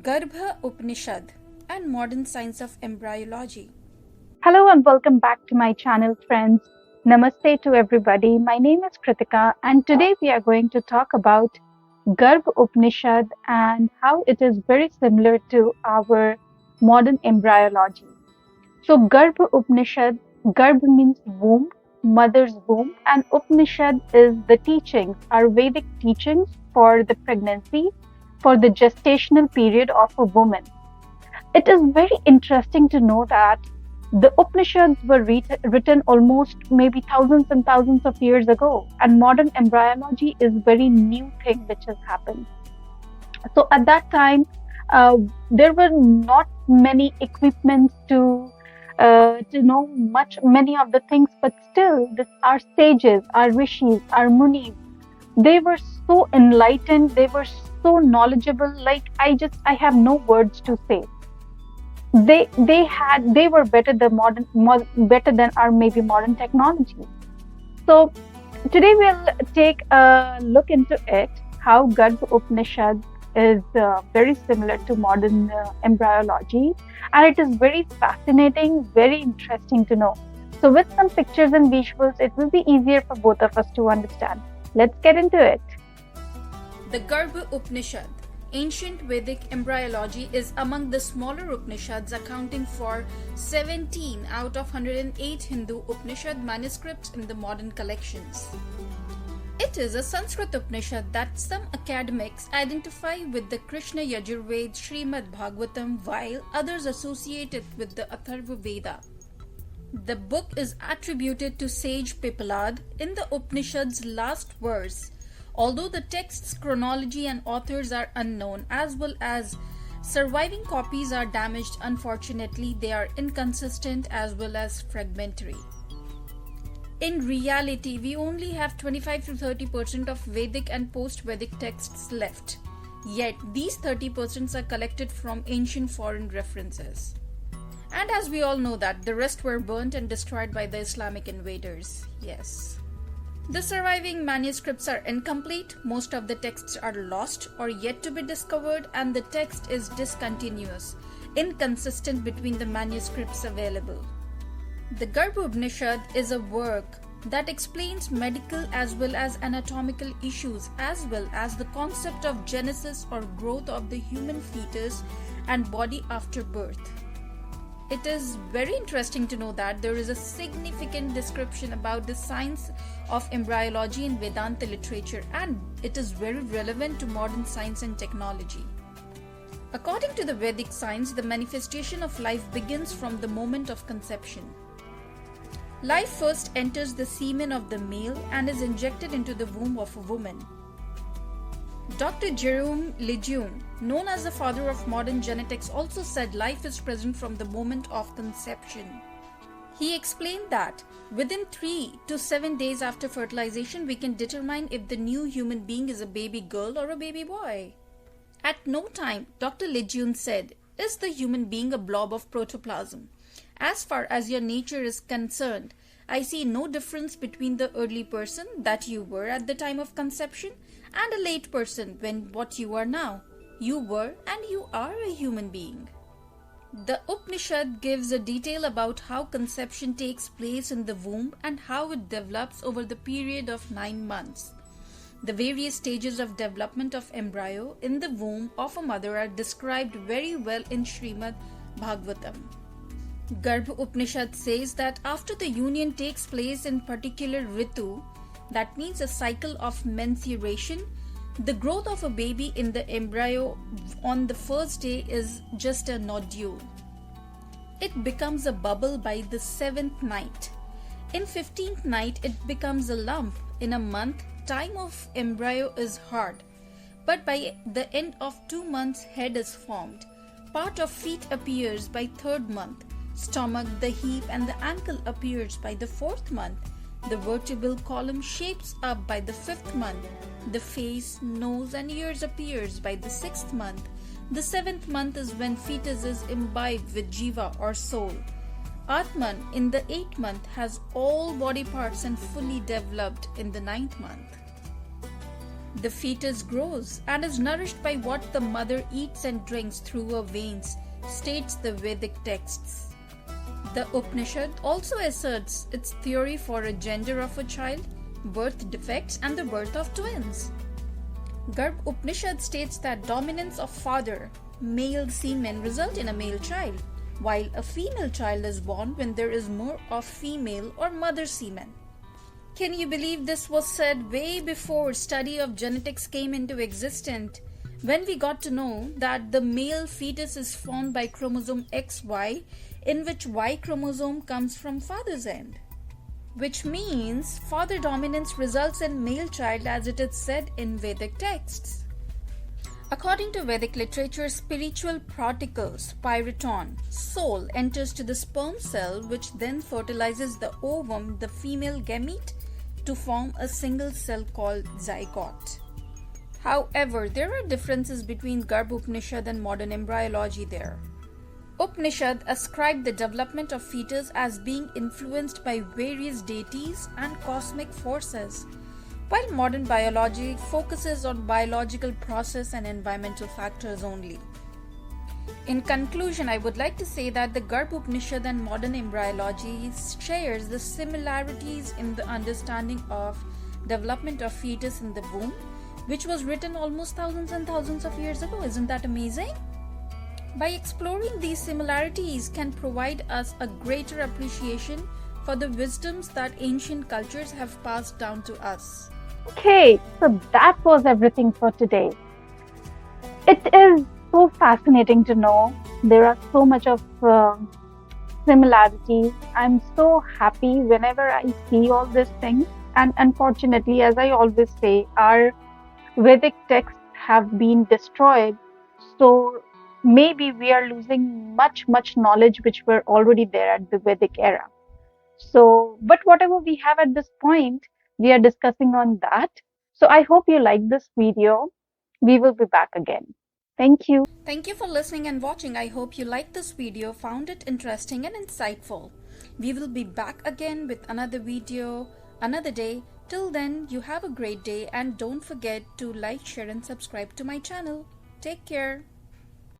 Garbhaopanishad and modern science of embryology. Hello and welcome back to my channel, friends. Namaste to everybody. My name is Kritika, and today we are going to talk about Garbhaopanishad and how it is very similar to our modern embryology. So, Garbhaopanishad, Garbh means womb, mother's womb, and Upanishad is the teachings, our Vedic teachings for the pregnancy, for the gestational period of a woman. It is very interesting to know that the Upanishads were written almost maybe thousands and thousands of years ago, and modern embryology is very new thing which has happened. So at that time, there were not many equipments to know many of the things, but still, our sages, our rishis, our munis, they were so enlightened, they were so knowledgeable. Like I have no words to say. They were better than better than our maybe modern technology. So today we'll take a look into it, how Garbha Upanishad is very similar to modern embryology, and it is very fascinating, very interesting to know. So with some pictures and visuals, it will be easier for both of us to understand. Let's get into it. The Garbhaopanishad, ancient Vedic embryology, is among the smaller Upanishads, accounting for 17 out of 108 Hindu Upanishad manuscripts in the modern collections. It is a Sanskrit Upanishad that some academics identify with the Krishna Yajurveda Srimad Bhagavatam, while others associate it with the Atharva Veda. The book is attributed to sage Pipalad in the Upanishad's last verse, although the text's chronology and authors are unknown, as well as surviving copies are damaged. Unfortunately, they are inconsistent as well as fragmentary. In reality, we only have 25 to 30% of Vedic and post-Vedic texts left. Yet, these 30% are collected from ancient foreign references. And as we all know that, the rest were burnt and destroyed by the Islamic invaders. Yes. The surviving manuscripts are incomplete, most of the texts are lost or yet to be discovered, and the text is discontinuous, inconsistent between the manuscripts available. The Garbhaopanishad is a work that explains medical as well as anatomical issues, as well as the concept of genesis or growth of the human fetus and body after birth. It is very interesting to know that there is a significant description about the science of embryology in Vedanta literature, and it is very relevant to modern science and technology. According to the Vedic science, the manifestation of life begins from the moment of conception. Life first enters the semen of the male and is injected into the womb of a woman. Dr. Jerome Lejeune, known as the father of modern genetics, also said life is present from the moment of conception. He explained that within 3 to 7 days after fertilization, we can determine if the new human being is a baby girl or a baby boy. At no time, Dr. Lejeune said, is the human being a blob of protoplasm. As far as your nature is concerned, I see no difference between the early person that you were at the time of conception and a late person when what you are now. You were and you are a human being. The Upanishad gives a detail about how conception takes place in the womb and how it develops over the period of 9 months. The various stages of development of embryo in the womb of a mother are described very well in Srimad Bhagavatam. Garbhaopanishad says that after the union takes place in particular ritu, that means a cycle of menstruation, the growth of a baby in the embryo on the first day is just a nodule. It becomes a bubble by the 7th night. In 15th night, it becomes a lump. In a month, time of embryo is hard. But by the end of 2 months, head is formed. Part of feet appears by 3rd month. Stomach, the hip and the ankle appears by the 4th month. The vertebral column shapes up by the 5th month. The face, nose and ears appears by the 6th month. The 7th month is when fetus is imbibed with jiva or soul. Atman in the 8th month has all body parts and fully developed in the 9th month. The fetus grows and is nourished by what the mother eats and drinks through her veins, states the Vedic texts. The Upanishad also asserts its theory for a gender of a child, birth defects, and the birth of twins. Garbhaopanishad states that dominance of father, male semen result in a male child, while a female child is born when there is more of female or mother semen. Can you believe this was said way before study of genetics came into existence, when we got to know that the male fetus is formed by chromosome XY, in which Y chromosome comes from father's end? Which means father dominance results in male child, as it is said in Vedic texts. According to Vedic literature, spiritual particle, spiriton, soul enters to the sperm cell, which then fertilizes the ovum, the female gamete, to form a single cell called zygote. However, there are differences between Garbhaopanishad and modern embryology there. Upanishad ascribed the development of fetus as being influenced by various deities and cosmic forces, while modern biology focuses on biological process and environmental factors only. In conclusion, I would like to say that the Garbhaopanishad and modern embryology shares the similarities in the understanding of development of fetus in the womb, which was written almost thousands and thousands of years ago. Isn't that amazing? By exploring these similarities can provide us a greater appreciation for the wisdoms that ancient cultures have passed down to us. Okay, so that was everything for today. It is so fascinating to know there are so much of similarities. I'm so happy whenever I see all these things. And unfortunately, as I always say, our Vedic texts have been destroyed. So maybe we are losing much knowledge which were already there at the Vedic era. So, but whatever we have at this point, we are discussing on that. So I hope you like this video. We will be back again. Thank you. Thank you for listening and watching. I hope you liked this video, found it interesting and insightful. We will be back again with another video, another day. Till then, you have a great day and don't forget to like, share and subscribe to my channel. Take care.